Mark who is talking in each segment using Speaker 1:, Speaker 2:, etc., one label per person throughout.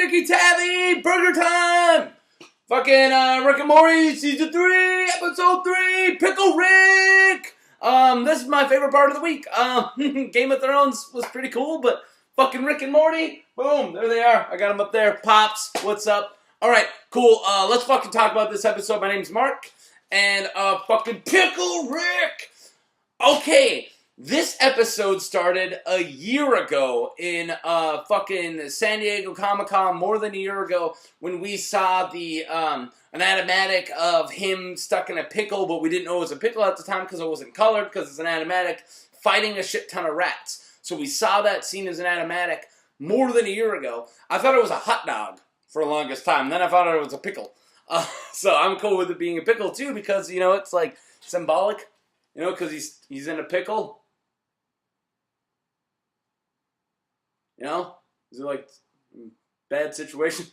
Speaker 1: Sticky Tabby, burger time! Fucking Rick and Morty, season 3, episode 3, Pickle Rick! This is my favorite part of the week. Game of Thrones was pretty cool, but fucking Rick and Morty, boom, there they are. I got them up there. Pops, what's up? Alright, cool. Let's fucking talk about this episode. My name's Mark, and fucking Pickle Rick! Okay, this episode started a year ago in fucking San Diego Comic-Con, more than a year ago, when we saw the an animatic of him stuck in a pickle, but we didn't know it was a pickle at the time because it wasn't colored, because it's an animatic, fighting a shit ton of rats. So we saw that scene as an animatic more than a year ago. I thought it was a hot dog for the longest time. Then I thought it was a pickle. So I'm cool with it being a pickle too, because, you know, it's like symbolic, you know, because he's in a pickle. You know? Is it like bad situation?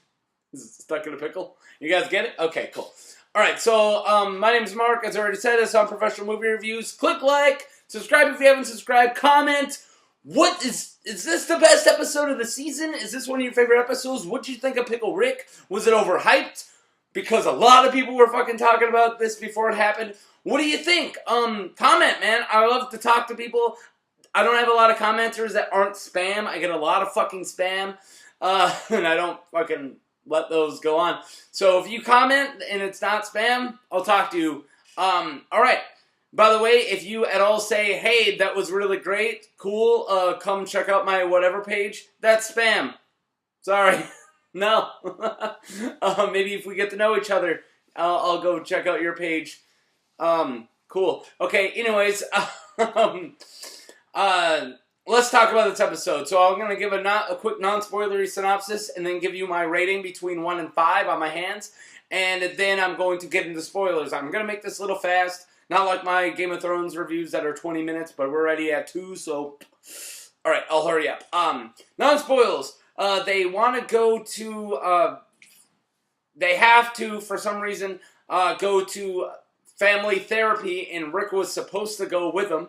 Speaker 1: Is it stuck in a pickle? You guys get it? Okay, cool. Alright, so my name's Mark. As I already said, it's Unprofessional Movie Reviews. Click like, subscribe if you haven't subscribed, comment. What is this the best episode of the season? Is this one of your favorite episodes? What did you think of Pickle Rick? Was it overhyped? Because a lot of people were fucking talking about this before it happened. What do you think? Comment, man. I love to talk to people. I don't have a lot of commenters that aren't spam. I get a lot of fucking spam. And I don't fucking let those go on. So if you comment and it's not spam, I'll talk to you. Alright. By the way, if you at all say, hey, that was really great, cool, come check out my whatever page, that's spam. Sorry. No. Maybe if we get to know each other, I'll go check out your page. Cool. Okay, anyways, let's talk about this episode. So I'm going to give a quick non-spoilery synopsis and then give you my rating between 1 and 5 on my hands. And then I'm going to get into spoilers. I'm going to make this a little fast. Not like my Game of Thrones reviews that are 20 minutes, but we're already at 2, so... Alright, I'll hurry up. Non-spoils. They want to go to... They have to, for some reason, go to family therapy, and Rick was supposed to go with them.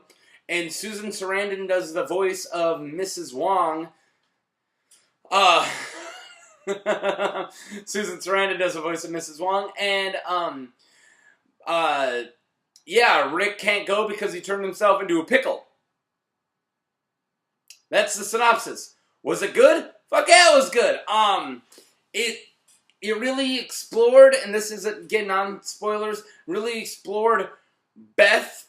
Speaker 1: And Susan Sarandon does the voice of Mrs. Wong. Susan Sarandon does the voice of Mrs. Wong. And, yeah, Rick can't go because he turned himself into a pickle. That's the synopsis. Was it good? Fuck yeah, it was good. It really explored, and this isn't getting on spoilers, really explored Beth,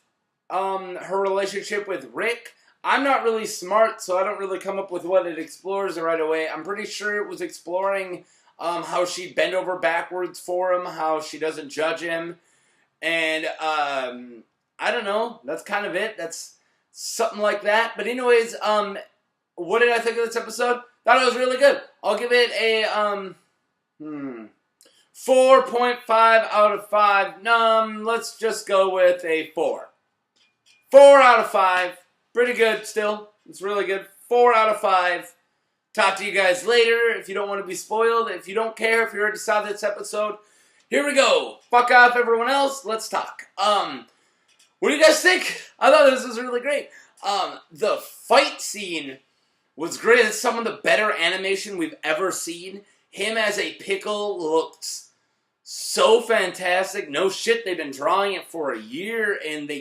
Speaker 1: her relationship with Rick. I'm not really smart, so I don't really come up with what it explores right away. I'm pretty sure it was exploring how she'd bend over backwards for him, how she doesn't judge him. And, I don't know. That's kind of it. That's something like that. But anyways, what did I think of this episode? Thought it was really good. I'll give it a, 4.5 out of 5. Let's just go with a 4. 4 out of 5. Pretty good still. It's really good. 4 out of 5. Talk to you guys later. If you don't want to be spoiled, if you don't care, if you already saw this episode, here we go. Fuck off everyone else. Let's talk. What do you guys think? I thought this was really great. The fight scene was great. It's some of the better animation we've ever seen. Him as a pickle looked so fantastic. No shit, they've been drawing it for a year, and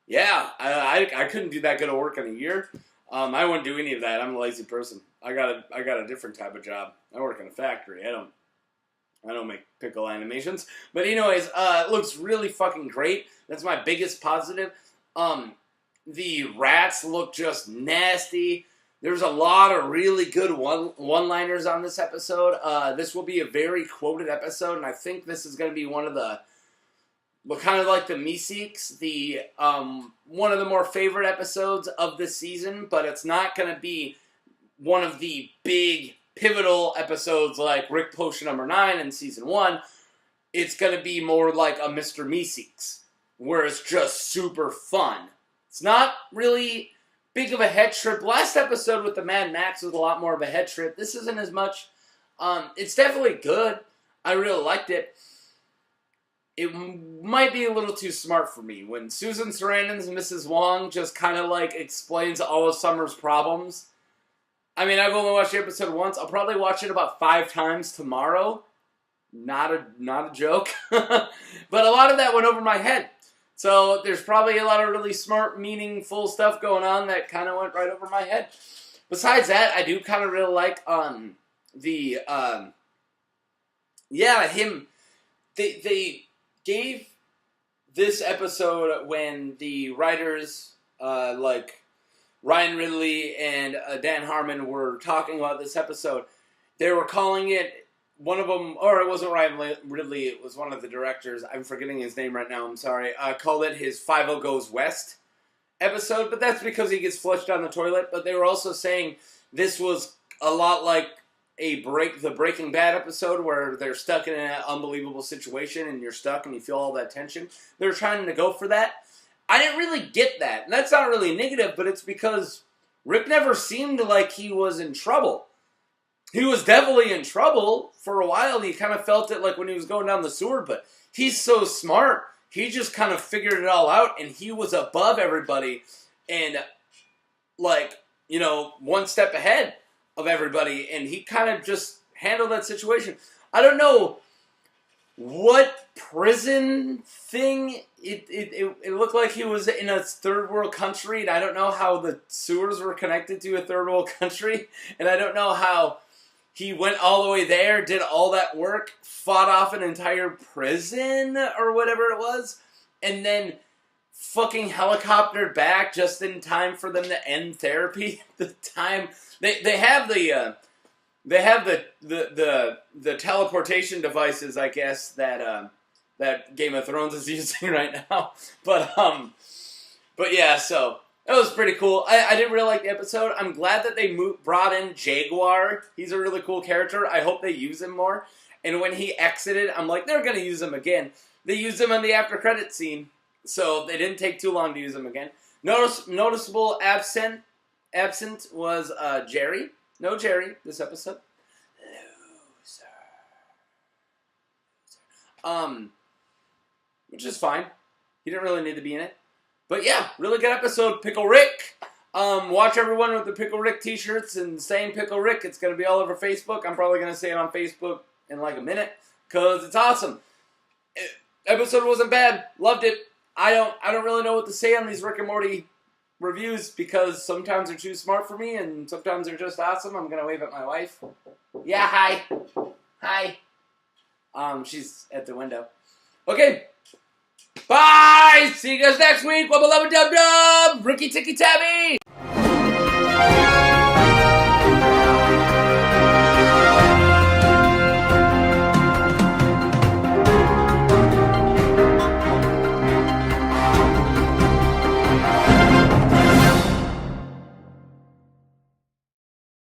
Speaker 1: I couldn't do that good of work in a year. I wouldn't do any of that. I'm a lazy person. I got a different type of job. I work in a factory. I don't make pickle animations. But anyways, it looks really fucking great. That's my biggest positive. The rats look just nasty. There's a lot of really good one-liners on this episode. This will be a very quoted episode, and I think this is going to be one of the, kind of like the Meeseeks, the one of the more favorite episodes of this season, but it's not going to be one of the big pivotal episodes like Rick Potion number 9 in season 1. It's going to be more like a Mr. Meeseeks, where it's just super fun. It's not really big of a head trip. Last episode with the Mad Max was a lot more of a head trip. This isn't as much. It's definitely good. I really liked it. It might be a little too smart for me. When Susan Sarandon's Mrs. Wong just kind of like explains all of Summer's problems, I mean, I've only watched the episode once. I'll probably watch it about 5 times tomorrow. Not a joke. But a lot of that went over my head. So there's probably a lot of really smart, meaningful stuff going on that kind of went right over my head. Besides that, I do kind of really like They gave this episode when the writers, like Ryan Ridley and Dan Harmon, were talking about this episode. They were calling it, one of them, or it wasn't Ryan Ridley, it was one of the directors, I'm forgetting his name right now, I'm sorry, called it his 5-0 Goes West episode, but that's because he gets flushed down the toilet. But they were also saying this was a lot like the Breaking Bad episode where they're stuck in an unbelievable situation and you're stuck and you feel all that tension. They're trying to go for that. I didn't really get that. And that's not really negative, but it's because Rick never seemed like he was in trouble. He was definitely in trouble for a while. He kind of felt it like when he was going down the sewer, but he's so smart. He just kind of figured it all out, and he was above everybody and, like, you know, one step ahead of everybody, and he kind of just handled that situation. I don't know what prison thing, it looked like he was in a third world country, and I don't know how the sewers were connected to a third world country, and I don't know how he went all the way there, did all that work, fought off an entire prison, or whatever it was, and then fucking helicoptered back just in time for them to end therapy. The time they have the teleportation devices, I guess, that Game of Thrones is using right now. But yeah, so that was pretty cool. I didn't really like the episode. I'm glad that they brought in Jaguar. He's a really cool character. I hope they use him more. And when he exited, I'm like, they're going to use him again. They used him in the after credit scene, so they didn't take too long to use him again. Noticeable absent was Jerry. No Jerry this episode. Loser. Which is fine. He didn't really need to be in it. But yeah, really good episode. Pickle Rick. Watch everyone with the Pickle Rick t-shirts and saying Pickle Rick. It's going to be all over Facebook. I'm probably going to say it on Facebook in like a minute because it's awesome. Episode wasn't bad. Loved it. I don't really know what to say on these Rick and Morty reviews because sometimes they're too smart for me and sometimes they're just awesome. I'm going to wave at my wife. Yeah, hi. Hi. She's at the window. Okay. Bye! See you guys next week. Wubba lubba dub dub! Ricky Ticky Tabby!